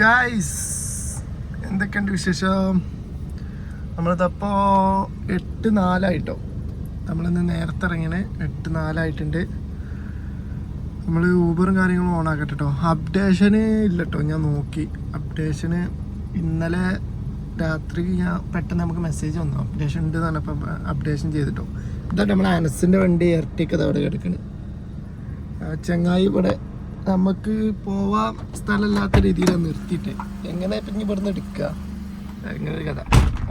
Guys, എന്തൊക്കെയുണ്ട് വിശേഷം? നമ്മളിതപ്പോൾ 8:04 നമ്മളിന്ന് നേരത്തെ ഇറങ്ങിയത് 8:04 നമ്മൾ ഊബറും കാര്യങ്ങളും ഓൺ ആക്കട്ടെ കേട്ടോ. അപ്ഡേഷന് ഇല്ല കേട്ടോ, ഞാൻ നോക്കി. അപ്ഡേഷന് ഇന്നലെ രാത്രി ഞാൻ പെട്ടെന്ന് നമുക്ക് മെസ്സേജ് വന്നു അപ്ഡേഷൻ ഉണ്ട് എന്ന് പറഞ്ഞപ്പോൾ അപ്ഡേഷൻ ചെയ്തിട്ടോ. ഇതായിട്ട് നമ്മളെ അനസിൻ്റെ വണ്ടി ഇരട്ടിക്കത് അവിടെ കിടക്കണ്. ചങ്ങായി ഇവിടെ നമുക്ക് പോവാൻ സ്ഥലമില്ലാത്ത രീതിയിലാണ് നിർത്തിയിട്ട് എങ്ങനെ പിന്നെ ഇവിടുന്ന് എടുക്കുക അങ്ങനെ ഒരു കഥ.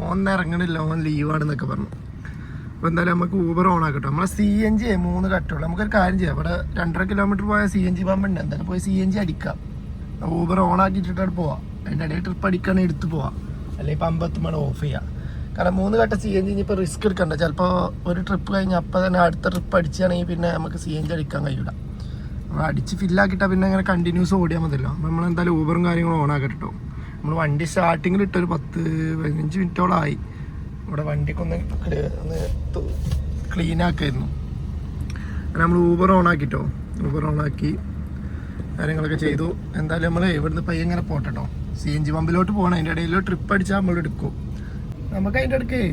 ഓൻ ഇറങ്ങണില്ല, ഓൻ ലീവാണെന്നൊക്കെ പറഞ്ഞു. അപ്പോൾ എന്തായാലും നമുക്ക് ഊബർ ഓൺ ആക്കട്ടോ. നമ്മളെ CNG 3 കട്ടുള്ളൂ. നമുക്കൊരു കാര്യം ചെയ്യാം, ഇവിടെ 2.5 കിലോമീറ്റർ പോയ CNG പമ്പ് ഉണ്ട്. എന്തായാലും പോയി CNG അടിക്കാം. ഊബർ ഓൺ ആക്കിയിട്ടിട്ട് പോവാം. അതിൻ്റെ ഇടയിൽ ട്രിപ്പ് അടിക്കുകയാണെങ്കിൽ എടുത്ത് പോവാം, അല്ലെങ്കിൽ പമ്പ് എത്തുമ്പോൾ ഓഫ് ചെയ്യാം. കാരണം 3 കട്ട CNG ഇനിയിപ്പോൾ റിസ്ക് എടുക്കണ്ട. ചിലപ്പോൾ ഒരു ട്രിപ്പ് കഴിഞ്ഞ് അപ്പോൾ തന്നെ അടുത്ത ട്രിപ്പ് അടിച്ചാണെങ്കിൽ പിന്നെ നമുക്ക് CNG അടിക്കാൻ കഴിയില്ല. നമ്മൾ അടിച്ച് ഫില്ലാക്കിയിട്ടാൽ പിന്നെ അങ്ങനെ കണ്ടിന്യൂസ് ഓടിയാൽ മതിയല്ലോ. അപ്പോൾ നമ്മളെന്തായാലും ഊബറും കാര്യങ്ങളും ഓൺ ആക്കട്ടോ. നമ്മൾ വണ്ടി സ്റ്റാർട്ടിങ്ങിൽ ഇട്ടൊരു 10-15 മിനിറ്റോളമായി. ഇവിടെ വണ്ടിക്ക് ഒന്ന് ക്ലീൻ ആക്കായിരുന്നു. അങ്ങനെ നമ്മൾ ഊബർ ഓൺ ആക്കിട്ടോ. ഊബർ ഓൺ ആക്കി കാര്യങ്ങളൊക്കെ ചെയ്തു. എന്തായാലും നമ്മൾ ഇവിടുന്ന് പയ്യെ ഇങ്ങനെ പോട്ടോ. CNG പമ്പിലോട്ട് പോകണം. അതിൻ്റെ ഇടയിൽ ട്രിപ്പ് അടിച്ചാൽ നമ്മൾ എടുക്കും. നമുക്ക് അതിൻ്റെ ഇടയ്ക്ക്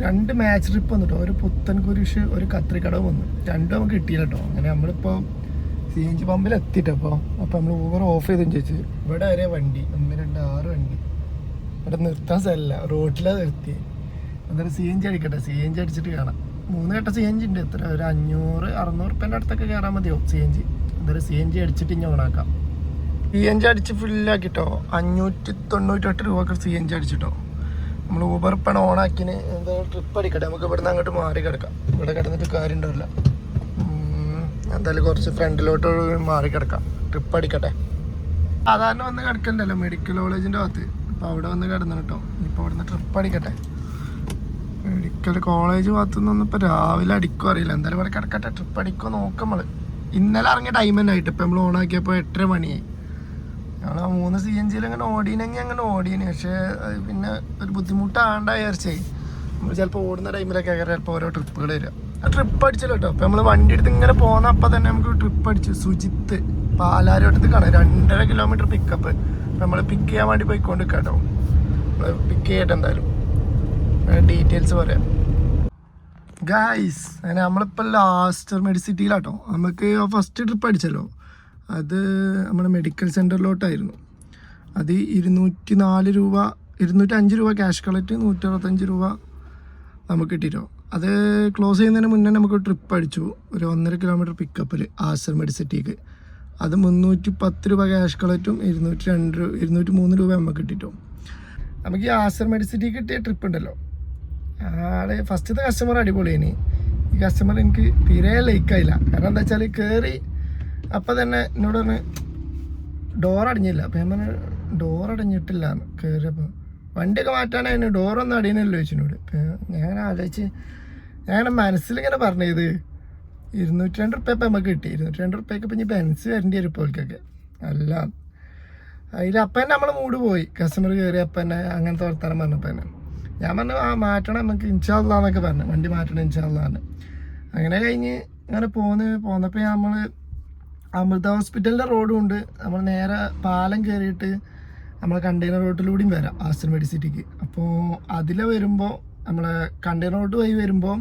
2 മാച്ച് ട്രിപ്പ് വന്നിട്ടോ. ഒരു പുത്തൻകുരിശ്, ഒരു കത്രിക്കടവ് വന്നു. രണ്ടും നമുക്ക് കിട്ടിയില്ല കേട്ടോ. അങ്ങനെ നമ്മളിപ്പോൾ CNG പമ്പിൽ എത്തിയിട്ടപ്പോൾ നമ്മൾ ഊബർ ഓഫ് ചെയ്തെന്ന് ചോദിച്ചു. ഇവിടെ വരെ വണ്ടി 1, 2, 6 വണ്ടി. ഇവിടെ നിർത്താൻ സ്ഥലമില്ല, റോഡിലാണ് നിർത്തി. എന്തായാലും CNG അടിക്കട്ടെ. CNG അടിച്ചിട്ട് കാണാം. 3 കട്ട CNG ഉണ്ട്. എത്ര ഒരു 500-600 റുപ്യേൻ്റെ അടുത്തൊക്കെ കയറാൻ മതിയോ CNG. എന്തായാലും CNG അടിച്ചിട്ട് ഇനി ഓണാക്കാം. CNG അടിച്ച് ഫുള്ളാക്കിട്ടോ. 598 രൂപക്ക് CNG അടിച്ചിട്ടോ. നമ്മൾ ഊബർ ഇപ്പം ഓണാക്കിന് എന്തായാലും ട്രിപ്പ് അടിക്കട്ടെ. നമുക്ക് ഇവിടുന്ന് അങ്ങോട്ട് മാറി കിടക്കാം. ഇവിടെ കിടന്നിട്ട് കാര്യം ഉണ്ടാവില്ല. എന്തായാലും കുറച്ച് ഫ്രണ്ടിലോട്ട് മാറി കിടക്കാം. ട്രിപ്പ് അടിക്കട്ടെ. സാധാരണ വന്ന് കിടക്കണ്ടല്ലോ മെഡിക്കൽ കോളേജിൻ്റെ ഭാഗത്ത്. അപ്പോൾ അവിടെ വന്ന് കിടന്നു കേട്ടോ. ഇപ്പോൾ ഇവിടുന്ന് ട്രിപ്പ് അടിക്കട്ടെ. മെഡിക്കൽ കോളേജ് ഭാഗത്തുനിന്നൊന്നും ഇപ്പോൾ രാവിലെ അടിക്കും അറിയില്ല. എന്തായാലും ഇവിടെ കിടക്കട്ടെ. ട്രിപ്പ് അടിക്കുമോ നോക്കാം നമ്മൾ. ഇന്നലെ ഇറങ്ങിയ ടൈം തന്നെ ആയിട്ട് ഇപ്പം നമ്മൾ ഓണാക്കിയപ്പോൾ 8:30 മണിയായി. ഞങ്ങൾ 3 CNGയിൽ അങ്ങനെ ഓടീനെങ്കിൽ അങ്ങനെ ഓടീന്. പക്ഷേ അത് പിന്നെ ഒരു ബുദ്ധിമുട്ടാണ്ട വിചാരിച്ചേ. നമ്മൾ ചിലപ്പോൾ ഓടുന്ന ടൈമിലൊക്കെ ചിലപ്പോൾ ഓരോ ട്രിപ്പുകൾ വരിക. ആ ട്രിപ്പ് അടിച്ചല്ലോ കേട്ടോ. അപ്പം നമ്മൾ വണ്ടി എടുത്ത് ഇങ്ങനെ പോകുന്ന അപ്പം തന്നെ നമുക്ക് ട്രിപ്പ് അടിച്ചു. സുജിത്ത് പാലാരിവട്ടത്തേക്കാണ് 2.5 കിലോമീറ്റർ പിക്കപ്പ്. നമ്മൾ പിക്ക് ചെയ്യാൻ വേണ്ടി പോയിക്കൊണ്ട് കേട്ടോ. നമ്മൾ പിക്ക് ചെയ്യട്ടെ. എന്തായാലും ഡീറ്റെയിൽസ് പറയാം ഗായ്സ്. അങ്ങനെ നമ്മളിപ്പോൾ ലാസ്റ്റ് മെഡിസിറ്റിയിലാട്ടോ. നമുക്ക് ഫസ്റ്റ് ട്രിപ്പ് അടിച്ചല്ലോ, അത് നമ്മുടെ മെഡിക്കൽ സെൻറ്ററിലോട്ടായിരുന്നു. അത് 204 രൂപ 205 രൂപ ക്യാഷ് കളക്ട്, 165 രൂപ നമുക്ക് കിട്ടിയിട്ടോ. അത് ക്ലോസ് ചെയ്യുന്നതിന് മുന്നേ നമുക്ക് ട്രിപ്പ് അടിച്ചു. ഒരു 1.5 കിലോമീറ്റർ പിക്കപ്പിൽ ആസ്റ്റർ മെഡിസിറ്റിക്ക്. അത് 310 രൂപ ക്യാഷ് കളക്റ്റും 203 രൂപ നമുക്ക് കിട്ടിയിട്ടോ. നമുക്ക് ഈ ആസ്റ്റർ മെഡിസിറ്റിക്ക് കിട്ടിയ ട്രിപ്പ് ഉണ്ടല്ലോ, ആളെ ഫസ്റ്റത്തെ കസ്റ്റമർ അടിപൊളിയാണ്. ഈ കസ്റ്റമർ എനിക്ക് തീരെ ലൈക്കായില്ല. കാരണം എന്താ വെച്ചാൽ കയറി അപ്പം തന്നെ എന്നോട് പറഞ്ഞ് ഡോർ അടഞ്ഞില്ല. അപ്പം ഞാൻ പറഞ്ഞു ഡോർ അടഞ്ഞിട്ടില്ല എന്ന്. കയറിയപ്പോൾ വണ്ടിയൊക്കെ മാറ്റാനായിരുന്നു, ഡോറൊന്നും അടിയണല്ലോ ചോദിച്ചതിനോട്. ഞാൻ ആലോചിച്ച് ഞാൻ മനസ്സിലിങ്ങനെ പറഞ്ഞത് 202 റുപ്യ ഇപ്പം നമുക്ക് കിട്ടി. 202 റുപ്യക്ക് ഇപ്പം ഇനി ബെൻസ് വരേണ്ടി വരും ഇപ്പോഴേക്കൊക്കെ. അല്ല അതിൽ അപ്പം തന്നെ നമ്മൾ മൂഡ് പോയി. കസ്റ്റമർ കയറി അപ്പം തന്നെ അങ്ങനത്തെ വർത്താനം പറഞ്ഞപ്പോൾ തന്നെ ഞാൻ പറഞ്ഞു മാറ്റണം നമുക്ക് ഇൻഷാ അല്ലാ എന്നൊക്കെ പറഞ്ഞു. വണ്ടി മാറ്റണം ഇൻഷാ അല്ലാ എന്ന്. അങ്ങനെ കഴിഞ്ഞ് അങ്ങനെ പോന്നപ്പോൾ നമ്മൾ അമൃത ഹോസ്പിറ്റലിൻ്റെ റോഡും ഉണ്ട്. നമ്മൾ നേരെ പാലം കയറിയിട്ട് നമ്മൾ കണ്ടെയ്നർ റോഡിലൂടെയും വരാം ആസ്റ്റർ മെഡിസിറ്റിക്ക്. അപ്പോൾ അതിൽ വരുമ്പോൾ നമ്മളെ കണ്ടെയ്നർ റോഡ് വഴി വരുമ്പോൾ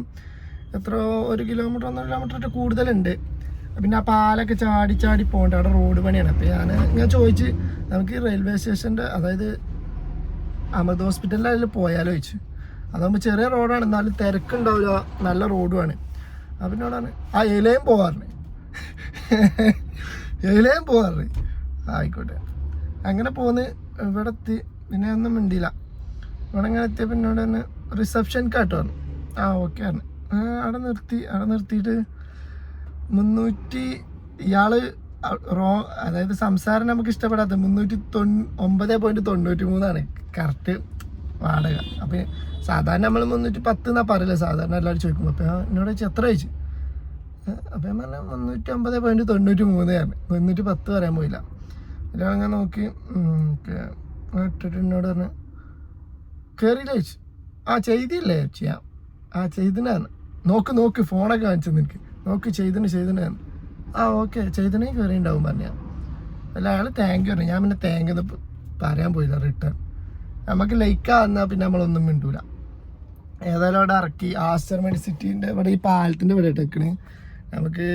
എത്ര 1 കിലോമീറ്റർ 1.5 കിലോമീറ്റർ കൂടുതലുണ്ട്. പിന്നെ ആ പാലൊക്കെ ചാടി പോകേണ്ട. അവിടെ റോഡ് പണിയാണ്. അപ്പോൾ ഞാൻ ചോദിച്ച് നമുക്ക് റെയിൽവേ സ്റ്റേഷൻ്റെ അതായത് അമൃത ഹോസ്പിറ്റലിൻ്റെ അതിൽ പോയാലോ ചോദിച്ചു. അതാകുമ്പോൾ ചെറിയ റോഡാണ്, എന്നാലും തിരക്കുണ്ടാവില്ല, നല്ല റോഡുമാണ്. അപ്പം എന്നോടാണ് ആ ഏലയും പോകാറുണ്ട് ആയിക്കോട്ടെ. അങ്ങനെ പോന്ന് ഇവിടെ എത്തി. പിന്നെ ഒന്നും മിണ്ടിയില്ല. ഇവിടെ ഇങ്ങനെ എത്തിയപ്പോൾ എന്നോട് തന്നെ റിസപ്ഷൻ കാട്ട് പറഞ്ഞു. ആ ഓക്കെ പറഞ്ഞു. അവിടെ നിർത്തിയിട്ട് 300 ഇയാൾ അതായത് സംസാരം നമുക്ക് ഇഷ്ടപ്പെടാത്ത 309.93 കറക്റ്റ് വാടക. അപ്പം സാധാരണ നമ്മൾ 310 എന്നാ പറയില്ല സാധാരണ എല്ലാവരും ചോദിക്കുമ്പോൾ. അപ്പം എന്നോട് ചോദിച്ചു എത്ര ചോദിച്ചു. അപ്പം ഞാൻ പറഞ്ഞാൽ 309.93 310 പറയാൻ പോയില്ല. ഒരാളങ്ങനെ നോക്കി ഇട്ടിട്ട് എന്നോട് പറഞ്ഞു കയറിയില്ല ചോദിച്ചു. ആ ചെയ്തില്ലേ ചെയ്യാം. ആ ചെയ്തിനാണ്. നോക്ക് ഫോണൊക്കെ കാണിച്ചു നിനക്ക്. നോക്ക് ചെയ്തിനാണ്. ആ ഓക്കെ ചെയ്തിനെ കയറി ഉണ്ടാവും പറഞ്ഞാൽ. അല്ല അയാൾ താങ്ക് യു പറഞ്ഞു. ഞാൻ പിന്നെ താങ്ക് പറയാൻ പോയില്ല റിട്ടേൺ. നമുക്ക് ലൈക്കാന്നാൽ പിന്നെ നമ്മളൊന്നും മിണ്ടൂല. ഏതായാലും അവിടെ ഇറക്കി. ആസ്റ്റർ മെഡിസിറ്റിൻ്റെ ഇവിടെ ഈ പാലത്തിൻ്റെ ഇവിടെ ഇട്ടേക്കണ്. നമുക്ക്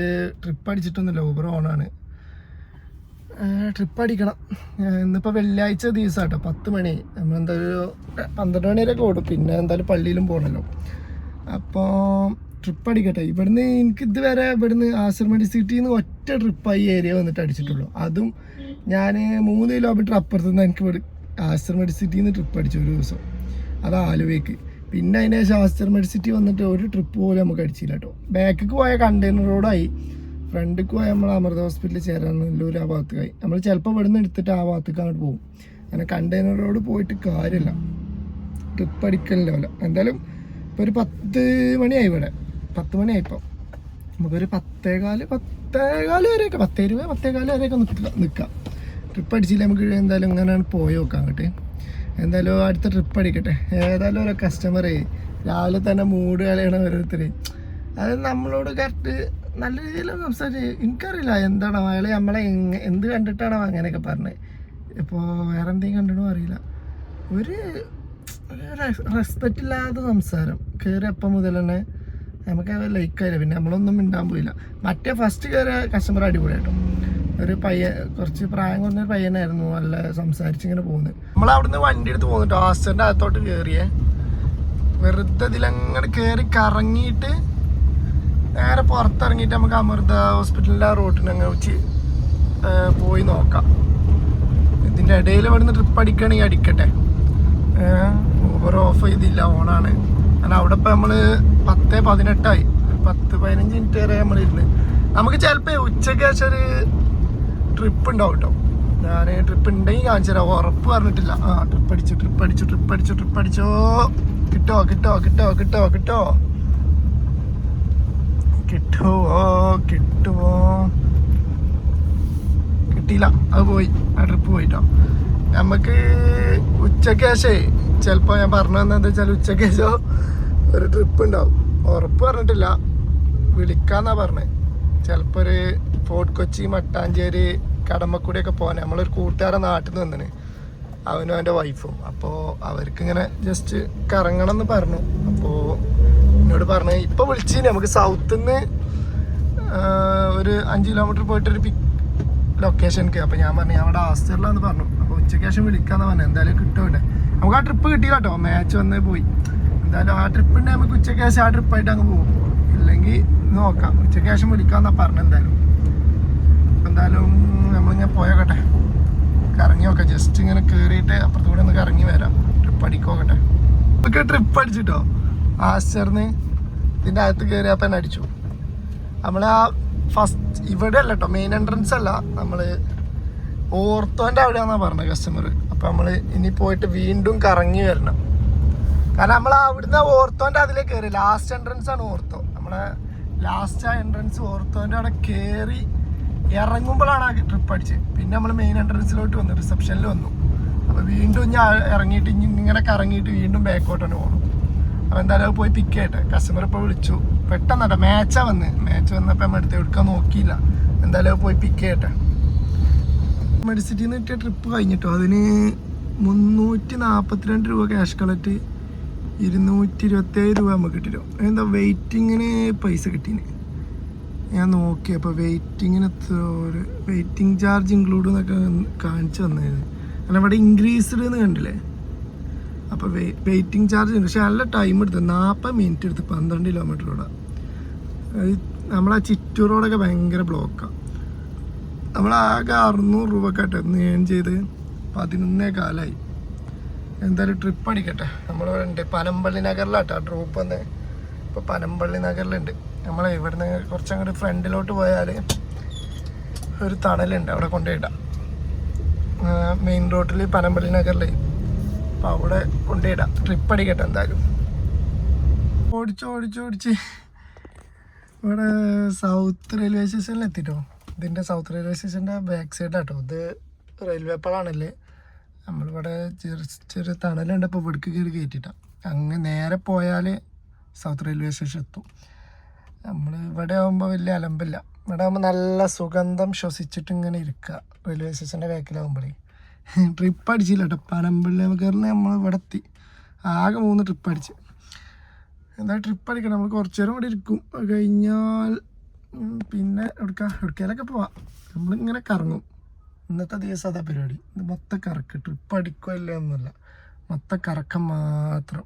ട്രിപ്പ് അടിച്ചിട്ടൊന്നുമില്ല, ഊബർ ഓണാണ്. ട്രിപ്പ് അടിക്കണം. ഇന്നിപ്പോൾ വെള്ളിയാഴ്ച ദിവസം കേട്ടോ, 10 മണി. നമ്മളെന്തായാലും 12 മണി വരെയൊക്കെ ഓടും. പിന്നെ എന്തായാലും പള്ളിയിലും പോകണമല്ലോ. അപ്പോൾ ട്രിപ്പ് അടിക്കട്ടെ. ഇവിടുന്ന് എനിക്ക് ഇതുവരെ ഇവിടുന്ന് ആസ്റ്റർ മെഡിസിറ്റിയിൽ നിന്ന് ഒറ്റ ട്രിപ്പായി ഏരിയ വന്നിട്ട് അടിച്ചിട്ടുള്ളൂ. അതും ഞാൻ 3 കിലോമീറ്റർ അപ്പുറത്ത് നിന്ന് എനിക്ക് ഇവിടെ ആസ്റ്റർ മെഡിസിറ്റിയിൽ നിന്ന് ട്രിപ്പ് അടിച്ചു ഒരു ദിവസം. അത് ആലുവയ്ക്ക്. പിന്നെ അതിന് ശേഷം ആസ്റ്റർ മെഡിസിറ്റി വന്നിട്ട് ഒരു ട്രിപ്പ് പോലും നമുക്ക് അടിച്ചില്ല കേട്ടോ. ബാക്കിക്ക് പോയ കണ്ടെയ്നർ റോഡായി, ഫ്രണ്ടിക്ക് പോയാൽ നമ്മൾ അമൃത ഹോസ്പിറ്റലിൽ ചേരാൻ നല്ലൊരു ആ ഭാഗത്തേക്കായി. നമ്മൾ ചിലപ്പോൾ ഇവിടുന്ന് എടുത്തിട്ട് ആ ഭാഗത്തേക്ക് അങ്ങോട്ട് പോകും. അങ്ങനെ കണ്ടെയ്നർ റോഡ് പോയിട്ട് കാര്യമില്ല, ട്രിപ്പ് അടിക്കലില്ല. എന്തായാലും ഇപ്പോൾ ഒരു 10 മണിയായി ഇവിടെ, 10 മണിയായിപ്പോൾ. നമുക്കൊരു 10:15 വരെയൊക്കെ, 10:20, 10:15 വരെയൊക്കെ നിൽക്കാം. ട്രിപ്പ് അടിച്ചില്ല നമുക്ക് എന്തായാലും ഇങ്ങനെയാണ് പോയി നോക്കാം അങ്ങോട്ട്. എന്തായാലും അടുത്ത ട്രിപ്പ് അടിക്കട്ടെ. ഏതായാലും ഓരോ കസ്റ്റമറേ രാവിലെ തന്നെ മൂഡ് കളയണ ഓരോരുത്തർ. അത് നമ്മളോട് കറക്റ്റ് നല്ല രീതിയിൽ സംസാരിച്ച്, എനിക്കറിയില്ല എന്താണ് അയാൾ നമ്മളെ എന്ത് കണ്ടിട്ടാണോ അങ്ങനെയൊക്കെ പറഞ്ഞത്. ഇപ്പോൾ വേറെ എന്തെങ്കിലും കണ്ടിട്ടോ അറിയില്ല. ഒരു റെസ്പെക്റ്റ് ഇല്ലാത്ത സംസാരം. കയറി അപ്പം മുതൽ തന്നെ നമുക്ക് ലൈക്കായില്ല. പിന്നെ നമ്മളൊന്നും മിണ്ടാൻ പോയില്ല. മറ്റേ ഫസ്റ്റ് കയറിയ കസ്റ്റമർ അടിപൊളിയായിട്ടോ. ഒരു കുറച്ച് പ്രായം കുറഞ്ഞൊരു പയ്യനായിരുന്നു, നല്ല സംസാരിച്ചിങ്ങനെ പോകുന്നത്. നമ്മളവിടുന്ന് വണ്ടി എടുത്ത് പോകുന്നുട്ടോ. ആസ്റ്ററിൻ്റെ അകത്തോട്ട് കയറിയേ, വെറുതെ ഇതിലങ്ങോട്ട് കയറി കറങ്ങിയിട്ട് നേരെ പുറത്തിറങ്ങിയിട്ട് നമുക്ക് അമൃത ഹോസ്പിറ്റലിൻ്റെ ആ റോട്ടിന് അങ്ങ് വെച്ച് പോയി നോക്കാം. ഇതിൻ്റെ ഇടയിൽ ഇവിടുന്ന് ട്രിപ്പ് അടിക്കുകയാണെങ്കിൽ അടിക്കട്ടെ. ഊബർ ഓഫ് ചെയ്തില്ല, ഓണാണ്. കാരണം അവിടെ ഇപ്പോൾ നമ്മൾ 10:18 10-15 മിനിറ്റ് വരെ നമ്മളിരുന്ന്. നമുക്ക് ചിലപ്പോൾ ഉച്ചയ്ക്ക് ശേഷം ഒരു ട്രിപ്പ് ഉണ്ടാവും കേട്ടോ. ഞാൻ ട്രിപ്പ് ഉണ്ടെങ്കിൽ കാണിച്ചു തരാം, ഉറപ്പ് പറഞ്ഞിട്ടില്ല. ട്രിപ്പ് അടിച്ചോ. കിട്ടുമോ കിട്ടിയില്ല. അത് പോയി, ആ ട്രിപ്പ് പോയിട്ടോ. നമുക്ക് ഉച്ചയ്ക്ക് ശേഷം ചിലപ്പോൾ ഞാൻ പറഞ്ഞു തന്നെന്താ വെച്ചാൽ ഉച്ചയ്ക്ക് ശേഷം ഒരു ട്രിപ്പ് ഉണ്ടാവും. ഉറപ്പ് പറഞ്ഞിട്ടില്ല, വിളിക്കാന്നാ പറഞ്ഞത്. ചിലപ്പോൾ ഒരു ഫോർട്ട് കൊച്ചി, മട്ടാഞ്ചേരി, കടമ്പക്കൂടിയൊക്കെ പോകാൻ. നമ്മളൊരു കൂട്ടുകാരൻ നാട്ടിൽ നിന്ന് വന്നിന്, അവനും അവൻ്റെ വൈഫും. അപ്പോൾ അവർക്കിങ്ങനെ ജസ്റ്റ് കറങ്ങണം എന്ന് പറഞ്ഞു. അപ്പോൾ എന്നോട് പറഞ്ഞു ഇപ്പോൾ വിളിച്ചിന് നമുക്ക് സൗത്തിൽ നിന്ന് ഒരു 5 കിലോമീറ്റർ പോയിട്ടൊരു ലൊക്കേഷനിക്ക്. അപ്പോൾ ഞാൻ പറഞ്ഞു അവിടെ ആസ്റ്ററിലാന്ന് പറഞ്ഞു. അപ്പോൾ ഉച്ചയ്ക്ക് ശേഷം വിളിക്കാന്ന് പറഞ്ഞു. എന്തായാലും കിട്ടുമല്ലേ. നമുക്ക് ആ ട്രിപ്പ് കിട്ടിയില്ല കേട്ടോ, മാച്ച് വന്നേ പോയി. എന്തായാലും ആ ട്രിപ്പ് ഉണ്ടെങ്കിൽ നമുക്ക് ഉച്ചയ്ക്ക് ശേഷം ആ ട്രിപ്പായിട്ട് അങ്ങ് പോകും. ഇല്ലെങ്കിൽ നോക്കാം, ഉച്ചയ്ക്ക് ശേഷം വിളിക്കാമെന്നാണ് പറഞ്ഞത്. എന്തായാലും നമ്മളിങ്ങനെ പോയോക്കട്ടെ, കറങ്ങി നോക്കാം. ജസ്റ്റ് ഇങ്ങനെ കയറിയിട്ട് അപ്പുറത്ത് കൂടെ ഒന്ന് കറങ്ങി വരാം. ട്രിപ്പ് അടിക്കോക്കട്ടെ. ഒക്കെ ട്രിപ്പ് അടിച്ചിട്ടോ. ആസ്റ്ററിന് ഇതിൻ്റെ അകത്ത് കയറിയപ്പോൾ തന്നെ അടിച്ചു. നമ്മൾ ആ ഫസ്റ്റ് ഇവിടെ അല്ല കേട്ടോ, മെയിൻ എൻട്രൻസ് അല്ല, നമ്മൾ ഓർത്തോൻ്റെ അവിടെയാണെന്നാണ് പറഞ്ഞത് കസ്റ്റമർ. അപ്പോൾ നമ്മൾ ഇനി പോയിട്ട് വീണ്ടും കറങ്ങി വരണം. കാരണം നമ്മൾ അവിടുന്ന് ഓർത്തോൻ്റെ അതിലേക്ക് കയറി. ലാസ്റ്റ് എൻട്രൻസ് ആണ് ഓർത്തോ. നമ്മളെ ലാസ്റ്റ് ആ എൻട്രൻസ് ഓർത്തോൻ്റെ അവിടെ കയറി ഇറങ്ങുമ്പോഴാണ് ആ ട്രിപ്പ് അടിച്ചത്. പിന്നെ നമ്മൾ മെയിൻ എൻട്രൻസിലോട്ട് വന്നു, റിസപ്ഷനിൽ വന്നു. അപ്പോൾ വീണ്ടും ഞാൻ ഇറങ്ങിയിട്ട് ഇങ്ങനെ കറങ്ങിയിട്ട് വീണ്ടും ബാക്കോട്ടാണ് പോകണം. അപ്പോൾ എന്തായാലും പോയി പിക്ക് ചെയ്യട്ടെ. കസ്റ്റമർ ഇപ്പോൾ വിളിച്ചു പെട്ടെന്നട്ടോ, മാച്ച് വന്നപ്പോൾ നമ്മൾ എടുത്ത് എടുക്കാൻ നോക്കിയില്ല. എന്തായാലും പോയി പിക്ക് ചെയ്യട്ടെ. മെഡിസിറ്റിയിൽ നിന്ന് കിട്ടിയ ട്രിപ്പ് കഴിഞ്ഞിട്ടോ. അതിന് 342 രൂപ ക്യാഷ് കളക്ട്, 227 രൂപ നമുക്ക് കിട്ടിയോ. എന്താ വെയിറ്റിങ്ങിന് പൈസ കിട്ടീന് ഞാൻ നോക്കി. അപ്പോൾ വെയിറ്റിങ്ങിന് എത്ര ഒരു വെയിറ്റിംഗ് ചാർജ് ഇൻക്ലൂഡ് എന്നൊക്കെ കാണിച്ചു തന്നായിരുന്നു. അല്ല ഇവിടെ ഇൻക്രീസ്ഡ് എന്ന് കണ്ടില്ലേ. അപ്പോൾ വെയിറ്റിംഗ് ചാർജ് ഉണ്ട്. പക്ഷെ നല്ല ടൈം എടുത്ത് 40 മിനിറ്റ് എടുത്ത് 12 കിലോമീറ്ററോടെ. നമ്മളാ ചിറ്റൂർ റോഡൊക്കെ ഭയങ്കര ബ്ലോക്കാണ്. നമ്മളാകെ 600 രൂപക്കാട്ടെ ഏൺ ചെയ്ത് 11 കാലമായി. എന്തായാലും ട്രിപ്പ് അടിക്കട്ടെ. നമ്മളുണ്ട് പനമ്പള്ളി നഗറിലാട്ടോ ഡ്രോപ്പ് വന്ന്. ഇപ്പോൾ പനമ്പള്ളി നഗറിലുണ്ട്. നമ്മൾ ഇവിടുന്ന് കുറച്ചങ്ങോട്ട് ഫ്രണ്ടിലോട്ട് പോയാൽ ഒരു തണലുണ്ട്, അവിടെ കൊണ്ടുപോയിടാം. മെയിൻ റോഡിൽ പനമ്പള്ളി നഗറിൽ. അപ്പോൾ അവിടെ കൊണ്ടുപോയിടാം. ട്രിപ്പ് അടിക്കട്ടെ. എന്തായാലും ഓടിച്ച് ഇവിടെ സൗത്ത് റെയിൽവേ സ്റ്റേഷനിൽ എത്തിട്ടോ. ഇതിൻ്റെ സൗത്ത് റെയിൽവേ സ്റ്റേഷൻ്റെ ബാക്ക് സൈഡാട്ടോ. ഇത് റെയിൽവേ പാളാണല്ലേ. നമ്മളിവിടെ ചെറിയ തണലുണ്ട്. അപ്പോൾ ഇവിടേക്ക് കയറി കയറ്റിട്ടാണ്. അങ്ങ് നേരെ പോയാൽ സൗത്ത് റെയിൽവേ സ്റ്റേഷൻ എത്തും. നമ്മൾ ഇവിടെ ആകുമ്പോൾ വലിയ അലമ്പില്ല. ഇവിടെ ആകുമ്പോൾ നല്ല സുഗന്ധം ശ്വസിച്ചിട്ട് ഇങ്ങനെ ഇരിക്കുക. റെയിൽവേ സ്റ്റേഷൻ്റെ ബാക്കിലാകുമ്പോഴേ ട്രിപ്പ് അടിച്ചില്ല കേട്ടോ. പനമ്പള്ളി നമ്മൾ ഇവിടെ എത്തി. ആകെ 3 ട്രിപ്പ് അടിച്ച്. എന്താ ട്രിപ്പ് അടിക്കണം, നമ്മൾ കുറച്ച് നേരം ഇവിടെ ഇരിക്കും. അത് കഴിഞ്ഞാൽ പിന്നെ എവിടേക്കാലൊക്കെ പോവാം. നമ്മളിങ്ങനെ കറങ്ങും. ഇന്നത്തെ ദിവസം അതാ പരിപാടി. ഇത് മൊത്തം കറക്ക്. ട്രിപ്പ് അടിക്കുമല്ല ഒന്നുമില്ല, മൊത്തം കറക്കം മാത്രം.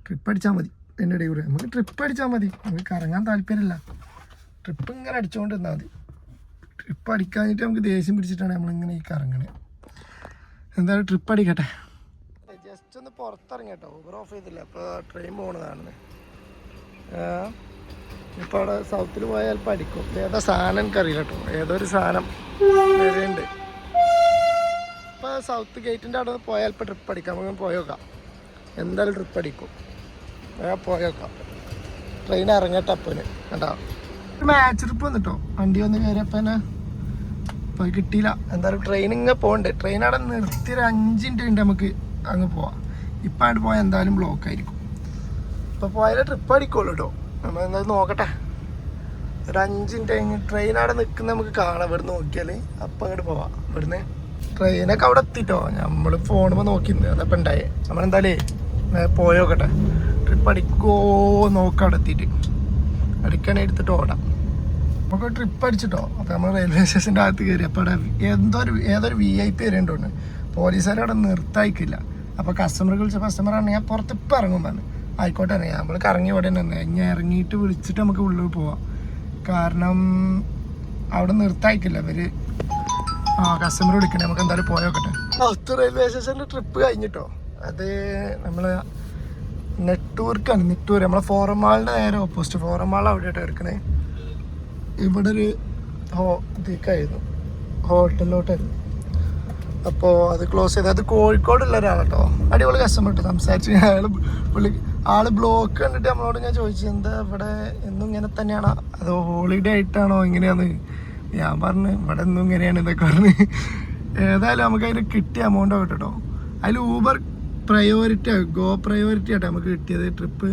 ട്രിപ്പ് അടിച്ചാൽ മതി. എൻ്റെ ഇടയിൽ കൂടെ നമുക്ക് ട്രിപ്പ് അടിച്ചാൽ മതി. നമുക്ക് കറങ്ങാൻ താല്പര്യമില്ല. ട്രിപ്പ് ഇങ്ങനെ അടിച്ചുകൊണ്ട് നിന്നാൽ മതി. ട്രിപ്പ് അടിക്കാഞ്ഞിട്ട് നമുക്ക് ദേഷ്യം പിടിച്ചിട്ടാണ് നമ്മളിങ്ങനെ ഈ കറങ്ങണേ. എന്തായാലും ട്രിപ്പ് അടിക്കട്ടെ. ജസ്റ്റ് ഒന്ന് പുറത്തിറങ്ങി കേട്ടോ. ഊബർ ഓഫ് ചെയ്തില്ല, അപ്പോൾ ട്രെയിൻ പോകണതാണ്. ഇപ്പോൾ അവിടെ സൗത്തിൽ പോയാൽ ചിലപ്പോൾ അടിക്കും. ഏതാ സാധനം എനിക്കറിയില്ല കേട്ടോ. ഏതൊരു സാധനം വരുന്നുണ്ട്. ഇപ്പോൾ സൗത്ത് ഗേറ്റിൻ്റെ അവിടെ പോയാൽ ഇപ്പോൾ ട്രിപ്പ് അടിക്കാം. നമുക്ക് പോയേക്കാം. എന്തായാലും ട്രിപ്പ് അടിക്കും. പോയേക്കാം. ട്രെയിൻ ഇറങ്ങട്ടെ. അപ്പന് കേട്ടോ മാച്ച് ട്രിപ്പ് വന്നിട്ടോ. വണ്ടി വന്ന് കയറിയപ്പോൾ തന്നെ ഇപ്പോൾ കിട്ടിയില്ല. എന്തായാലും ട്രെയിൻ ഇങ്ങനെ പോകണ്ടേ. ട്രെയിൻ അവിടെ നിർത്തി ഒരു 5 മിനിറ്റ് കഴിഞ്ഞിട്ട് നമുക്ക് അങ്ങ് പോവാം. ഇപ്പം അവിടെ പോയാൽ എന്തായാലും ബ്ലോക്ക് ആയിരിക്കും. ഇപ്പോൾ പോയാലേ ട്രിപ്പ് അടിക്കുള്ളൂ കേട്ടോ. നമ്മൾ എന്തായാലും നോക്കട്ടെ. ഒരു 5 മിനിറ്റ് കഴിഞ്ഞ് ട്രെയിൻ അവിടെ നിൽക്കുന്ന നമുക്ക് കാണാം. ഇവിടെ നോക്കിയാൽ അപ്പം അങ്ങോട്ട് പോവാം. ഇവിടുന്ന് ട്രെയിനൊക്കെ അവിടെ എത്തിട്ടോ. നമ്മൾ ഫോണുമ്പോൾ നോക്കിയിരുന്നു. അതപ്പം ഉണ്ടായേ. നമ്മളെന്തായാലേ പോയോക്കട്ടെ. ട്രിപ്പ് അടിക്കുമോ നോക്കാം. അവിടെ എത്തിയിട്ട് അടിക്കണേ എടുത്തിട്ട് ഓടാം. നമുക്ക് ട്രിപ്പ് അടിച്ചിട്ടോ. അപ്പോൾ നമ്മൾ റെയിൽവേ സ്റ്റേഷൻ്റെ അകത്ത് കയറി. അപ്പോൾ അവിടെ ഏതൊരു VIP വരേണ്ടോണ്ട് പോലീസുകാർ അവിടെ നിർത്തായിക്കില്ല. അപ്പോൾ കസ്റ്റമർ വിളിച്ച കസ്റ്റമറാണ് ഞാൻ പുറത്ത് ഇപ്പം ഇറങ്ങും പറഞ്ഞു. ആയിക്കോട്ടെ നമ്മൾ കറങ്ങി ഇവിടെ തന്നെ ഞാൻ ഇറങ്ങിയിട്ട് വിളിച്ചിട്ട് നമുക്ക് ഉള്ളിൽ പോവാം. കാരണം അവിടെ നിർത്തായിക്കില്ല ഇവർ. കസ്റ്റമർ വിളിക്കണേ. നമുക്ക് എന്തായാലും പോയോക്കട്ടെ. സൗത്ത് റെയിൽവേ സ്റ്റേഷനിൽ ട്രിപ്പ് കഴിഞ്ഞിട്ടോ. അത് നമ്മൾ നെട്ടൂർക്കാണ്. നെട്ടൂർ നമ്മളെ ഫോറം മാളിൻ്റെ നേരെ ഓപ്പോസിറ്റ്. ഫോറം മാൾ അവിടെയായിട്ട് എടുക്കണേ. ഇവിടെ ഒരു ഇതൊക്കെയായിരുന്നു, ഹോട്ടലിലോട്ടായിരുന്നു. അപ്പോൾ അത് ക്ലോസ് ചെയ്ത്. അത് കോഴിക്കോടുള്ള ഒരാളാട്ടോ. അടിപൊളി കസ്റ്റമർ കേട്ടോ. സംസാരിച്ച് ആള് ബ്ലോക്ക് കണ്ടിട്ട് നമ്മളോട് ഞാൻ ചോദിച്ചു, എന്താ ഇവിടെ എന്നും ഇങ്ങനെ തന്നെയാണോ അതോ ഹോളിഡേ ആയിട്ടാണോ എങ്ങനെയാന്ന്. ഞാൻ പറഞ്ഞു ഇവിടെ എന്നും ഇങ്ങനെയാണ് എന്നൊക്കെ പറഞ്ഞ്. ഏതായാലും നമുക്ക് അതിന് കിട്ടിയ എമൗണ്ട് ആവട്ടെ കേട്ടോ. അതിൽ ഊബർ പ്രയോറിറ്റി പ്രയോറിറ്റി ആട്ടോ നമുക്ക് കിട്ടിയത് ട്രിപ്പ്.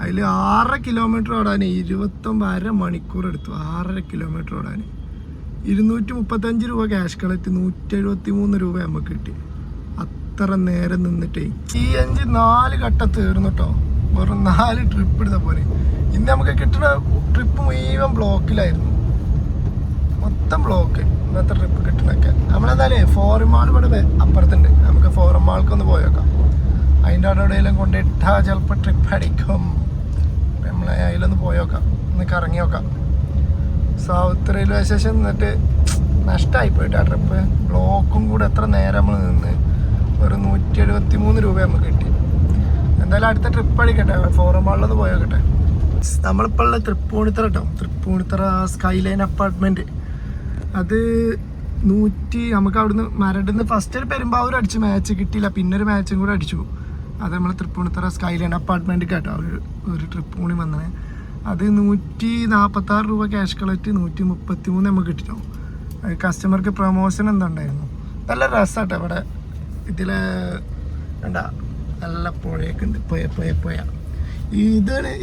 അതിൽ 6.5 കിലോമീറ്റർ ഓടാൻ 29 മണിക്കൂർ എടുത്തു. 6.5 കിലോമീറ്റർ ഓടാൻ 235 രൂപ ക്യാഷ് കളക്ട്. 173 രൂപ നമുക്ക് കിട്ടി. അത്ര നേരം നിന്നിട്ടേ ഈ 4 ഘട്ടം തീർന്നു കേട്ടോ. വെറും 4 ട്രിപ്പ് എടുത്ത പോലെ. ഇന്ന് നമുക്ക് കിട്ടുന്ന ട്രിപ്പ് മുഴുവൻ ബ്ലോക്കിലായിരുന്നു. മൊത്തം ബ്ലോക്ക്. ഇന്നത്തെ ട്രിപ്പ് കിട്ടണൊക്കെ നമ്മളെന്തായാലും ഫോറം മാൾ ഇവിടെ അപ്പുറത്തുണ്ട്. നമുക്ക് ഫോറം മാൾക്കൊന്ന് പോയേക്കാം. അതിൻ്റെ അവിടെ എവിടെയെങ്കിലും കൊണ്ടിട്ടാൽ ചിലപ്പോൾ ട്രിപ്പ് അടിക്കും. നമ്മളെ അതിലൊന്ന് പോയേക്കാം. ഒന്ന് കറങ്ങി നോക്കാം. സൗത്ത് റെയിൽവേ സ്റ്റേഷൻ നിന്നിട്ട് നഷ്ടമായി പോയിട്ട് ആ ട്രിപ്പ്. ബ്ലോക്കും കൂടെ എത്ര നേരം നമ്മൾ നിന്ന്. ഒരു 173 രൂപ നമുക്ക് കിട്ടി. എന്തായാലും അടുത്ത ട്രിപ്പ് അടിക്കട്ടെ. ഫോറം മാളിലൊന്ന് പോയേക്കട്ടെ. നമ്മളിപ്പോൾ ഉള്ള തൃപ്പൂണിത്തറ കേട്ടോ. Tripunithura skyline apartment. അത് നമുക്ക് അവിടുന്ന് മരടുന്ന് ഫസ്റ്റ് ഒരു പെരുമ്പാവൂർ അടിച്ച് മാച്ച് കിട്ടിയില്ല. പിന്നെ ഒരു മാച്ചും കൂടെ അടിച്ചു. അത് നമ്മൾ തൃപ്പൂണിത്തറ സ്കൈലൈൻ അപ്പാർട്ട്മെൻറ്റ് കേട്ടോ. ഒരു ട്രിപ്പ് കൂടി വന്നത്. അത് 146 രൂപ ക്യാഷ് കളക്ട്. 133 നമുക്ക് കിട്ടിട്ടോ. കസ്റ്റമർക്ക് പ്രൊമോഷൻ എന്താ ഉണ്ടായിരുന്നു. നല്ല രസമാട്ടോ ഇവിടെ. ഇതിൽ എന്താ നല്ല പുഴയൊക്കെ ഉണ്ട്. പുഴ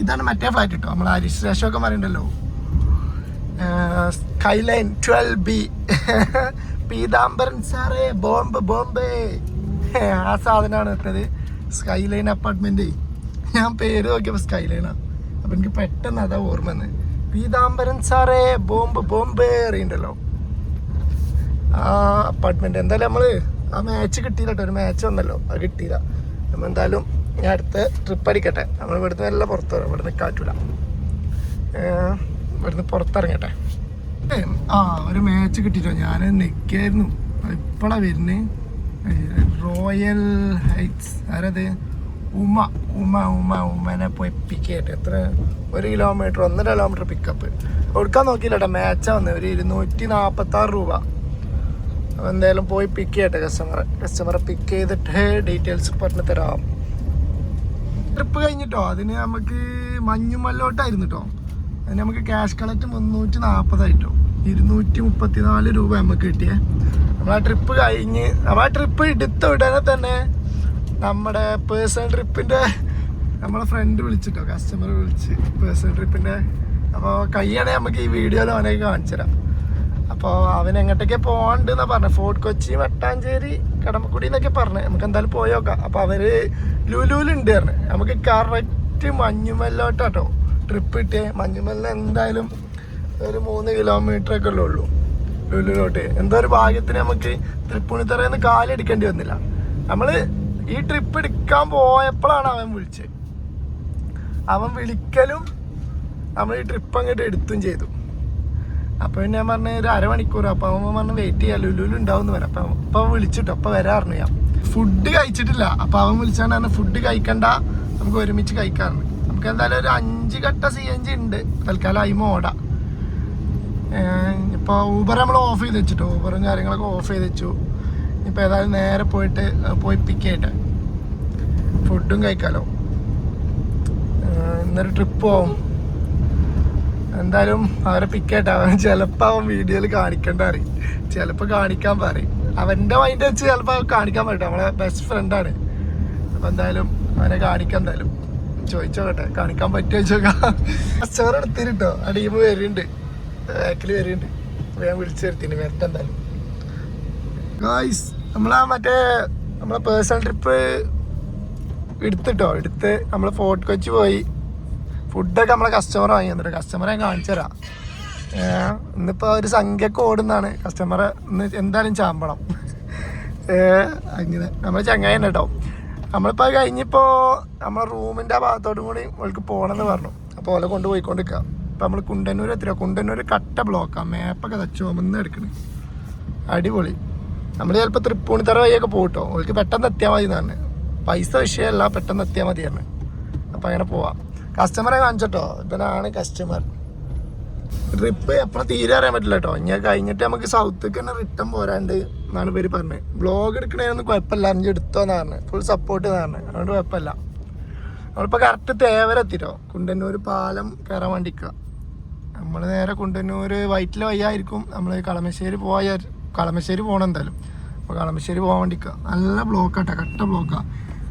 ഇതാണ് മറ്റേ ഫ്ലാറ്റ് കേട്ടോ. നമ്മൾ ഹരിശ്രേഷമൊക്കെ പറയുന്നുണ്ടല്ലോ. Skyline 12B. പീതാംബരൻ സാറേ ബോംബെ ആ സാധനമാണ് ഇട്ടത്. Skyline apartment. ഞാൻ പേര് നോക്കിയപ്പോൾ സ്കൈലൈനാണ്. അപ്പം എനിക്ക് പെട്ടെന്ന് അതാ ഓർമ്മ വന്നത്. പീതാംബരൻ സാറേ ബോംബെ അറിയണ്ടല്ലോ ആ അപ്പാർട്ട്മെന്റ്. എന്തായാലും നമ്മൾ ആ മാച്ച് കിട്ടിയില്ല കേട്ടോ. ഒരു മാച്ച് വന്നല്ലോ, അത് കിട്ടിയില്ല. നമ്മൾ എന്തായാലും ഞാൻ അടുത്ത ട്രിപ്പ് അടിക്കട്ടെ. നമ്മൾ ഇവിടുന്ന് നല്ല പുറത്ത് വരാം. ഇവിടുന്ന് കാറ്റൂല. ഇവിടുന്ന് പുറത്തിറങ്ങട്ടെ. ഒരു മാച്ച് കിട്ടിയിട്ടോ. ഞാൻ നിൽക്കായിരുന്നു. ഇപ്പോഴാണ് വരുന്നത്. Royal heights. ആരത്? ഉമ്മനെ പോയി പിക്ക് ചെയ്യട്ടെ. എത്ര 1 കിലോമീറ്റർ 1.5 കിലോമീറ്റർ പിക്കപ്പ്. കൊടുക്കാൻ നോക്കിയില്ല കേട്ടോ. മാച്ചാണ് വന്നത്. ഒരു 246 രൂപ. അപ്പോൾ എന്തായാലും പോയി പിക്ക് ചെയ്യട്ടെ. കസ്റ്റമറെ പിക്ക് ചെയ്തിട്ട് ഡീറ്റെയിൽസ് പറഞ്ഞു തരാം. ട്രിപ്പ് കഴിഞ്ഞിട്ടോ. അതിന് നമുക്ക് മഞ്ഞുമല്ലോട്ടായിരുന്നു കേട്ടോ. അതിന് നമുക്ക് ക്യാഷ് കളക്ട് 340 ആയിട്ടോ. 234 രൂപ നമുക്ക് കിട്ടിയേ. നമ്മൾ ആ ട്രിപ്പ് കഴിഞ്ഞ് നമ്മൾ ആ ട്രിപ്പ് എടുത്ത ഉടനെ തന്നെ നമ്മുടെ പേഴ്സണൽ ട്രിപ്പിൻ്റെ നമ്മളെ ഫ്രണ്ട് വിളിച്ചിട്ടോ. കസ്റ്റമർ വിളിച്ച് പേഴ്സണൽ ട്രിപ്പിൻ്റെ. അപ്പോൾ കൈയാണെങ്കിൽ നമുക്ക് ഈ വീഡിയോയിൽ അവനൊക്കെ കാണിച്ചു തരാം. അപ്പോൾ അവൻ എങ്ങോട്ടൊക്കെ പോകണ്ടെന്നാ പറഞ്ഞത്. ഫോർട്ട് കൊച്ചി, മട്ടാഞ്ചേരി, കടമ്പക്കുടി എന്നൊക്കെ പറഞ്ഞത്. നമുക്ക് എന്തായാലും പോയോക്കാം. അപ്പോൾ അവർ ലുലുലുണ്ട് പറഞ്ഞു. നമുക്ക് കറക്റ്റ് മഞ്ഞുമല്ലോട്ടാട്ടോ ട്രിപ്പ് കിട്ടിയേ. മഞ്ഞുമല്ല എന്തായാലും ഒരു 3 കിലോമീറ്ററൊക്കെ ഉള്ളൂ ലുലുലോട്ട്. എന്തോ ഒരു ഭാഗ്യത്തിന് നമുക്ക് തൃപ്പൂണിത്തറയിൽ നിന്ന് കാലെടുക്കേണ്ടി വന്നില്ല. നമ്മൾ ഈ ട്രിപ്പ് എടുക്കാൻ പോയപ്പോഴാണ് അവൻ വിളിച്ചത്. അവൻ വിളിക്കലും നമ്മൾ ഈ ട്രിപ്പ് അങ്ങോട്ട് എടുത്തും ചെയ്തു. അപ്പോൾ ഞാൻ പറഞ്ഞ ഒരു അരമണിക്കൂർ. അപ്പോൾ അവൻ പറഞ്ഞ് വെയിറ്റ് ചെയ്യാം, ലുലുലു ഉണ്ടാവും എന്ന് പറയാം. അപ്പം അവൻ വിളിച്ചിട്ടോ, അപ്പം വരാറുണ്ട്. ഞാൻ ഫുഡ് കഴിച്ചിട്ടില്ല. അപ്പോൾ അവൻ വിളിച്ചാണ് പറഞ്ഞാൽ ഫുഡ് കഴിക്കണ്ട, നമുക്ക് ഒരുമിച്ച് കഴിക്കാറുണ്ട്. നമുക്ക് എന്തായാലും ഒരു 5 ഘട്ട CNG ഉണ്ട് തൽക്കാലം. അയിമ ഓടാം. ഇപ്പോൾ ഊബർ നമ്മൾ ഓഫ് ചെയ്ത് വെച്ചിട്ടോ, ഊബറും കാര്യങ്ങളൊക്കെ ഓഫ് ചെയ്ത് വെച്ചു. ഇപ്പോൾ ഏതായാലും നേരെ പോയി പിക്ക് ചെയ്യട്ടെ, ഫുഡും കഴിക്കാമല്ലോ. ഇന്നൊരു ട്രിപ്പ് പോവും എന്തായാലും. അവരെ പിക്ക് ചെയ്യട്ടെ. അവൻ ചിലപ്പോൾ അവൻ വീഡിയോയിൽ കാണിക്കേണ്ട പറയും, ചിലപ്പോൾ കാണിക്കാൻ പറയും. അവൻ്റെ മൈൻഡ് വെച്ച് ചിലപ്പോൾ കാണിക്കാൻ പറ്റും. നമ്മളെ ബെസ്റ്റ് ഫ്രണ്ടാണ്. അപ്പോൾ എന്തായാലും അവനെ കാണിക്കാം. എന്തായാലും ചോദിച്ചോക്കട്ടെ, കാണിക്കാൻ പറ്റുമോ ചോദിക്കാം. കസ്റ്റമർ എടുത്തിട്ടോ, ആ ടീം വരുന്നുണ്ട്, ബാക്കിൽ വരുന്നുണ്ട്. ഞാൻ വിളിച്ചു വരുത്തിന് വരട്ടെ എന്തായാലും. ഗായ്സ്, നമ്മളെ പേഴ്സണൽ ട്രിപ്പ് എടുത്ത് നമ്മൾ ഫോർട്ട് കൊച്ചി പോയി. ഫുഡൊക്കെ നമ്മളെ കസ്റ്റമർ വാങ്ങി തന്നിട്ട്, കസ്റ്റമറെ കാണിച്ചു തരാം. ഇന്നിപ്പോൾ ഒരു സംഖ്യക്ക് ഓടുന്നതാണ് കസ്റ്റമറെ. ഇന്ന് എന്തായാലും ചാമ്പണം. അങ്ങനെ നമ്മൾ ചങ്ങായി തന്നെ കേട്ടോ. നമ്മളിപ്പോൾ അത് കഴിഞ്ഞിപ്പോൾ നമ്മളെ റൂമിൻ്റെ ആ ഭാഗത്തോടും കൂടി അവൾക്ക് പോകണമെന്ന് പറഞ്ഞു. അപ്പോൾ ഓലെ കൊണ്ടുപോയിക്കൊണ്ടിരിക്കുക. അപ്പോൾ നമ്മൾ കുണ്ടന്നൂർ എത്തിയോ. കുണ്ടന്നൂർ കട്ട ബ്ലോക്കാണ്. മാപ്പൊക്കെ ചുമന്ന് എടുക്കണേ. അടിപൊളി. നമ്മൾ ചിലപ്പോൾ തൃപ്പൂണിത്തറ വഴിയൊക്കെ പോകട്ടോ. അവൾക്ക് പെട്ടെന്ന് എത്തിയാൽ മതി എന്നാണ്. പൈസ വിഷയമല്ല, പെട്ടെന്ന് എത്തിയാൽ മതിയാണ്. അപ്പോൾ അങ്ങനെ പോവാം. കസ്റ്റമറെ കാണിച്ചോ, ഇവനാണ് കസ്റ്റമർ. ട്രിപ്പ് എപ്പോഴും തീരെ അറിയാൻ പറ്റില്ല കേട്ടോ. ഞാൻ കഴിഞ്ഞിട്ട് നമുക്ക് സൗത്തേക്ക് തന്നെ റിട്ടേൺ പോരാണ്ട് എന്നാണ് പേര് പറഞ്ഞത്. ബ്ലോഗ് എടുക്കണേനൊന്നും കുഴപ്പമില്ല, അറിഞ്ഞ് എടുത്തോന്ന് പറഞ്ഞത്. ഫുൾ സപ്പോർട്ട് എന്നാണ്, അതുകൊണ്ട് കുഴപ്പമില്ല. നമ്മളിപ്പോൾ കറക്റ്റ് തേവരെത്തിട്ടോ. കുണ്ടന്നൂർ പാലം കയറാൻ വേണ്ടിക്കുക. നമ്മൾ നേരെ കുണ്ടന്നൂർ വൈറ്റില വയ്യായിരിക്കും. നമ്മൾ കളമശ്ശേരി പോകണം എന്തായാലും. അപ്പോൾ കളമശ്ശേരി പോകാൻ വേണ്ടിക്കുക. നല്ല ബ്ലോക്കാട്ടോ, കട്ട ബ്ലോക്കാണ്.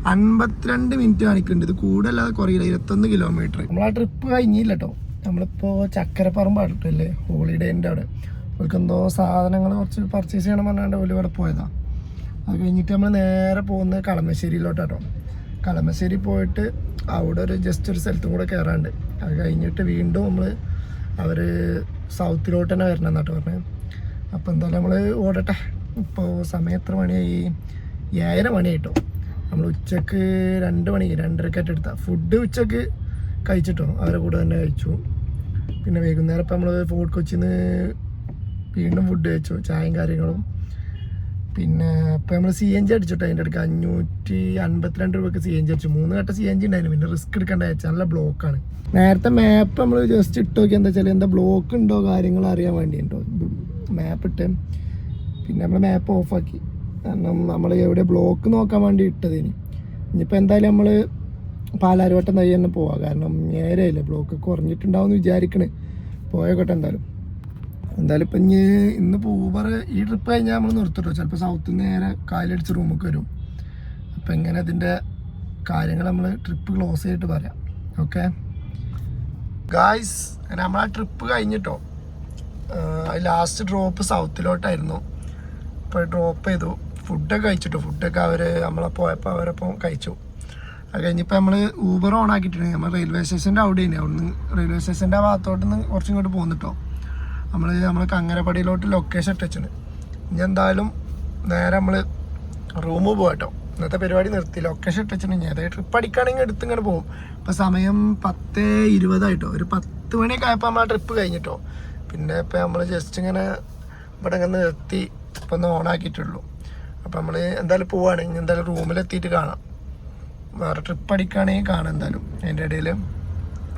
52 മിനിറ്റ് കാണിക്കുന്നുണ്ട്. ഇത് കൂടുതലാതെ കുറയില്ല, 21 കിലോമീറ്റർ. നമ്മൾ ആ ട്രിപ്പ് കഴിഞ്ഞില്ല കേട്ടോ. നമ്മളിപ്പോൾ ചക്കരപ്പറമ്പ് അടുത്തല്ലേ, ഹോളിഡേൻ്റെ അവിടെ. അവർക്ക് എന്തോ സാധനങ്ങൾ കുറച്ച് പർച്ചേസ് ചെയ്യണം പറഞ്ഞാണ്ട് ഓല് ഇവിടെ പോയതാണ്. അത് കഴിഞ്ഞിട്ട് നമ്മൾ നേരെ പോകുന്നത് കളമശ്ശേരിയിലോട്ടാട്ടോ. കളമശ്ശേരി പോയിട്ട് അവിടെ ജസ്റ്റ് ഒരു സ്ഥലത്തും കൂടെ കയറാണ്ട്. അത് കഴിഞ്ഞിട്ട് വീണ്ടും അവർ സൗത്തിലോട്ട് തന്നെ വരണം എന്നാട്ടോ പറഞ്ഞത്. അപ്പോൾ എന്തായാലും നമ്മൾ ഓടട്ടെ. ഇപ്പോൾ സമയം എത്ര മണിയായി? 7:30 മണിയായിട്ടോ. നമ്മൾ ഉച്ചക്ക് 2 മണിക്ക് 2:30 എടുത്താൽ ഫുഡ് ഉച്ചക്ക് കഴിച്ചിട്ടോ, അവരെ കൂടെ തന്നെ കഴിച്ചു. പിന്നെ വൈകുന്നേരം ഇപ്പം നമ്മൾ ഫോർട്ട് കൊച്ചിയിൽ നിന്ന് വീണ്ടും ഫുഡ് കഴിച്ചു, ചായയും കാര്യങ്ങളും. പിന്നെ ഇപ്പം നമ്മൾ CNG അടിച്ചിട്ടോ. അതിൻ്റെ അടുക്ക് 552 രൂപയ്ക്ക് CNG അടിച്ചു. 3 ഘട്ട CNG ഉണ്ടായിരുന്നു. പിന്നെ റിസ്ക് എടുക്കേണ്ട വെച്ചാൽ നല്ല ബ്ലോക്കാണ്. നേരത്തെ മാപ്പ് നമ്മൾ ജസ്റ്റ് ഇട്ട് നോക്കി എന്താ വെച്ചാൽ എന്താ ബ്ലോക്ക് ഉണ്ടോ കാര്യങ്ങൾ അറിയാൻ വേണ്ടി കേട്ടോ മാപ്പ് ഇട്ട്. പിന്നെ നമ്മൾ മാപ്പ് ഓഫാക്കി, കാരണം നമ്മൾ എവിടെ ബ്ലോക്ക് നോക്കാൻ വേണ്ടി ഇട്ടതിന്. ഇനിയിപ്പോൾ എന്തായാലും നമ്മൾ പാലാരിവട്ടം തൈ തന്നെ പോവാം, കാരണം നേരെയല്ലേ, ബ്ലോക്ക് കുറഞ്ഞിട്ടുണ്ടാവും എന്ന് വിചാരിക്കണേ. പോയോട്ടെ എന്തായാലും ഇപ്പം ഇന്നിപ്പോൾ ഊബർ ഈ ട്രിപ്പ് കഴിഞ്ഞാൽ നമ്മൾ നിർത്തിട്ടോ. ചിലപ്പോൾ സൗത്തിൽ നിന്ന് നേരെ കാലടിച്ച് റൂമൊക്കെ വരും. അപ്പം എങ്ങനെ അതിൻ്റെ കാര്യങ്ങൾ നമ്മൾ ട്രിപ്പ് ക്ലോസ് ചെയ്തിട്ട് പറയാം. ഓക്കെ ഗായ്സ്, അങ്ങനെ നമ്മൾ ആ ട്രിപ്പ് കഴിഞ്ഞിട്ടോ. ലാസ്റ്റ് ഡ്രോപ്പ് സൗത്തിലോട്ടായിരുന്നു. ഇപ്പോൾ ഡ്രോപ്പ് ചെയ്തു. ഫുഡൊക്കെ കഴിച്ചിട്ടു. ഫുഡൊക്കെ നമ്മളെ പോയപ്പോൾ അവരപ്പം കഴിച്ചു. അത് കഴിഞ്ഞപ്പോൾ നമ്മൾ ഊബർ ഓൺ ആക്കിയിട്ടുണ്ട്. നമ്മൾ റെയിൽവേ സ്റ്റേഷൻ്റെ അവിടെ തന്നെ. അവിടുന്ന് റെയിൽവേ സ്റ്റേഷൻ്റെ ആ ഭാഗത്തോട്ട് നിന്ന് കുറച്ചും ഇങ്ങോട്ട് പോകുന്നിട്ടോ. നമ്മൾ കങ്ങരപ്പടിയിലോട്ട് ലൊക്കേഷൻ ഇട്ടിട്ടുണ്ട്. ഇനി എന്തായാലും നേരെ നമ്മൾ റൂമ് പോകട്ടോ. ഇന്നത്തെ പരിപാടി നിർത്തി, ലൊക്കേഷൻ ഇട്ടിട്ടുണ്ടെങ്കിൽ അതായത് ട്രിപ്പ് അടിക്കുകയാണെങ്കിൽ എടുത്ത് ഇങ്ങനെ പോകും. ഇപ്പോൾ സമയം 10:20 ഒരു 10 മണിയൊക്കെ ആയപ്പോൾ നമ്മൾ ആ ട്രിപ്പ് കഴിഞ്ഞിട്ടോ. പിന്നെ ഇപ്പോൾ നമ്മൾ ജസ്റ്റ് ഇങ്ങനെ ഇവിടെ ഇങ്ങനെ നിർത്തി ഇപ്പം ഒന്ന് ഓണാക്കിയിട്ടുള്ളൂ. അപ്പോൾ നമ്മൾ എന്തായാലും പോവുകയാണ്. ഇനി എന്തായാലും റൂമിലെത്തിയിട്ട് കാണാം. വേറെ ട്രിപ്പ് അടിക്കുകയാണെങ്കിൽ കാണാം എന്തായാലും. അതിൻ്റെ ഇടയിൽ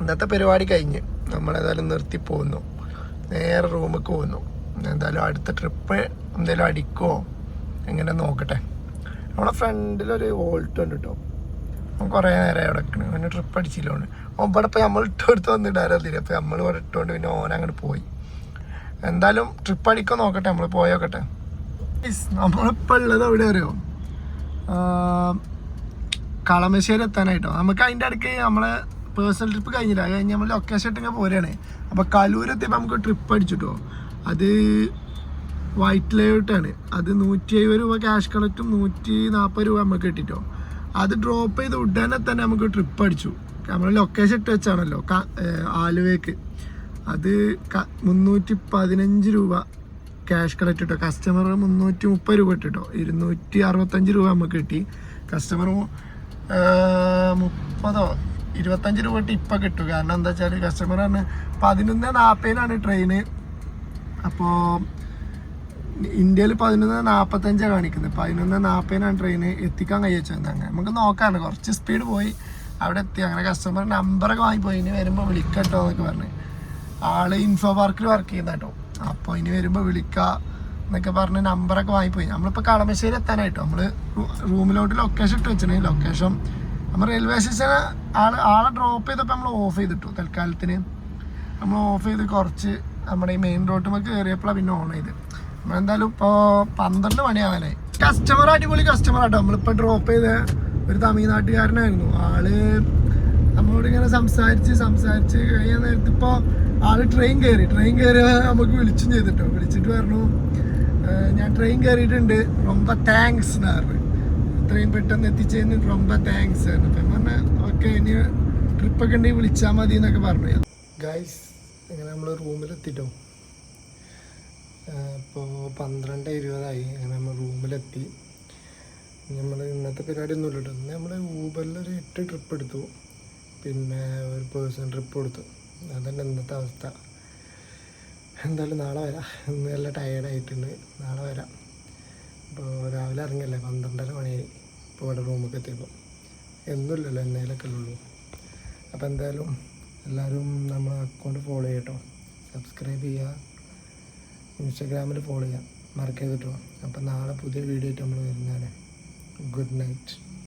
ഇന്നത്തെ പരിപാടി കഴിഞ്ഞ് നമ്മളേതായാലും നിർത്തി പോകുന്നു, നേരെ റൂമിൽ പോകുന്നു. എന്തായാലും അടുത്ത ട്രിപ്പ് എന്തായാലും അടിക്കുമോ എങ്ങനെ നോക്കട്ടെ. നമ്മളെ ഫ്രണ്ടിലൊരു ഓൾട്ട് ഉണ്ട് കേട്ടോ. അവൻ കുറേ നേരം അവിടെ വെക്കണം. അവന് ട്രിപ്പ് അടിച്ചില്ലോണ്ട് അവൻ ഇവിടെ ഇപ്പോൾ നമ്മൾ ഇട്ടെടുത്ത് വന്നിട്ടാരത്തില്ല. അപ്പോൾ നമ്മൾ ഇവിടെ ഇട്ടുകൊണ്ട് പിന്നെ ഓൻ അങ്ങോട്ട് പോയി. എന്തായാലും ട്രിപ്പ് അടിക്കാൻ നോക്കട്ടെ, നമ്മൾ പോയോക്കട്ടെ. നമ്മളിപ്പോൾ ഉള്ളത് എവിടെ അറിയോ? കളമശ്ശേരി എത്താനായിട്ടോ. നമുക്ക് അതിൻ്റെ ഇടയ്ക്ക് നമ്മളെ പേഴ്സണൽ ട്രിപ്പ് കഴിഞ്ഞില്ല. അത് കഴിഞ്ഞ് നമ്മൾ ലൊക്കേഷൻ ഇട്ടിങ്ങനെ പോരുകയാണ്. അപ്പോൾ കലൂരെത്തിയപ്പോൾ നമുക്ക് ട്രിപ്പ് അടിച്ചിട്ടോ. അത് വൈറ്റ് ലേഔട്ടാണ്. അത് 170 രൂപ ക്യാഷ് കളക്റ്റും 140 രൂപ നമുക്ക് കിട്ടിട്ടോ. അത് ഡ്രോപ്പ് ചെയ്ത് ഉടനെ തന്നെ നമുക്ക് ട്രിപ്പ് അടിച്ചു. നമ്മൾ ലൊക്കേഷൻ ഇട്ട് വെച്ചാണല്ലോ ആലുവയ്ക്ക്. അത് 315 രൂപ ക്യാഷ് കളക്ട് കിട്ടോ. കസ്റ്റമർ 330 രൂപ ഇട്ടിട്ടോ. 265 രൂപ നമുക്ക് കിട്ടി. കസ്റ്റമർ 25 രൂപ ടിപ്പൊക്കെ കിട്ടും. കാരണം എന്താ വെച്ചാൽ കസ്റ്റമർ പറഞ്ഞ് 11:40 ട്രെയിന്. അപ്പോൾ ഇന്ത്യയിൽ 11:45 കാണിക്കുന്നത്. 11:40 ട്രെയിന് എത്തിക്കാൻ കഴിച്ചു. അങ്ങനെ നമുക്ക് നോക്കാണ്. കുറച്ച് സ്പീഡ് പോയി അവിടെ എത്തി. അങ്ങനെ കസ്റ്റമർ നമ്പറൊക്കെ വാങ്ങിപ്പോയി. ഇനി വരുമ്പോൾ വിളിക്കട്ടോ എന്നൊക്കെ പറഞ്ഞ്. ആള് ഇൻഫോ പാർക്കിൽ വർക്ക് ചെയ്യുന്ന കേട്ടോ. അപ്പോൾ ഇനി വരുമ്പോൾ വിളിക്കാം എന്നൊക്കെ പറഞ്ഞ് നമ്പറൊക്കെ വാങ്ങിപ്പോയി. നമ്മളിപ്പോൾ കളമശ്ശേരി എത്താനായിട്ടോ. നമ്മൾ റൂമിലോട്ട് ലൊക്കേഷൻ ഇട്ട് വെച്ചിട്ടുണ്ടെങ്കിൽ ലൊക്കേഷൻ നമ്മൾ റെയിൽവേ സ്റ്റേഷൻ ആളെ ഡ്രോപ്പ് ചെയ്തപ്പോൾ നമ്മൾ ഓഫ് ചെയ്തിട്ടു. തൽക്കാലത്തിന് നമ്മൾ ഓഫ് ചെയ്ത് കുറച്ച് നമ്മുടെ ഈ മെയിൻ റോഡിലേക്ക് കയറിയപ്പോഴാണ് പിന്നെ ഓൺ ചെയ്ത്. നമ്മളെന്തായാലും ഇപ്പോൾ 12 മണിയാവാനായി. കസ്റ്റമർ അടിപൊളി കസ്റ്റമർ ആട്ടോ. നമ്മളിപ്പോൾ ഡ്രോപ്പ് ചെയ്ത ഒരു തമിഴ്നാട്ടുകാരനായിരുന്നു. ആള് നമ്മളോട് ഇങ്ങനെ സംസാരിച്ച് കഴിയാൻ നേരത്ത് ഇപ്പോൾ ആള് ട്രെയിൻ കയറി നമുക്ക് വിളിച്ചും ചെയ്തിട്ടോ. വിളിച്ചിട്ട് പറഞ്ഞു ഞാൻ ട്രെയിൻ കയറിയിട്ടുണ്ട്, ரொம்ப താങ്ക്സ് എന്ന് പറഞ്ഞു. ഇത്രയും പെട്ടെന്ന് എത്തിച്ചതിന് ரொம்ப താങ്ക്സ് ആയിരുന്നു. അപ്പം പറഞ്ഞാൽ ഓക്കെ ഇനി ട്രിപ്പൊക്കെ ഉണ്ടെങ്കിൽ വിളിച്ചാൽ മതി എന്നൊക്കെ പറഞ്ഞു. ഗൈസ് അങ്ങനെ നമ്മൾ റൂമിലെത്തിട്ടോ. ഇപ്പോൾ 12:20 അങ്ങനെ നമ്മൾ റൂമിലെത്തി. നമ്മൾ ഇന്നത്തെ പരിപാടി ഒന്നുമില്ല കേട്ടോ. ഇന്ന് നമ്മൾ ഊബറിലൊരു 8 ട്രിപ്പ് എടുത്തു. പിന്നെ ഒരു പേഴ്സണൽ ട്രിപ്പ് കൊടുത്തു. അതന്നെ ഇന്നത്തെ അവസ്ഥ. എന്തായാലും നാളെ വരാം. ഇന്ന് നല്ല ടയേർഡായിട്ടുണ്ട്. നാളെ വരാം. അപ്പോൾ രാവിലെ ഇറങ്ങിയല്ലേ 12:30 മണിയായി. ഇപ്പോൾ ഇവിടെ റൂമൊക്കെ എത്തിയപ്പോൾ എന്നുമില്ലല്ലോ, എന്നേലൊക്കെ ഉള്ളൂ. അപ്പോൾ എന്തായാലും എല്ലാവരും നമ്മളെ അക്കൗണ്ട് ഫോളോ ചെയ്യട്ടോ. സബ്സ്ക്രൈബ് ചെയ്യുക, ഇൻസ്റ്റാഗ്രാമിൽ ഫോളോ ചെയ്യുക മറക്കരുത് കേട്ടോ. അപ്പോൾ നാളെ പുതിയ വീഡിയോ ആയിട്ട് നമ്മൾ വരുന്നതാണ്. Good night.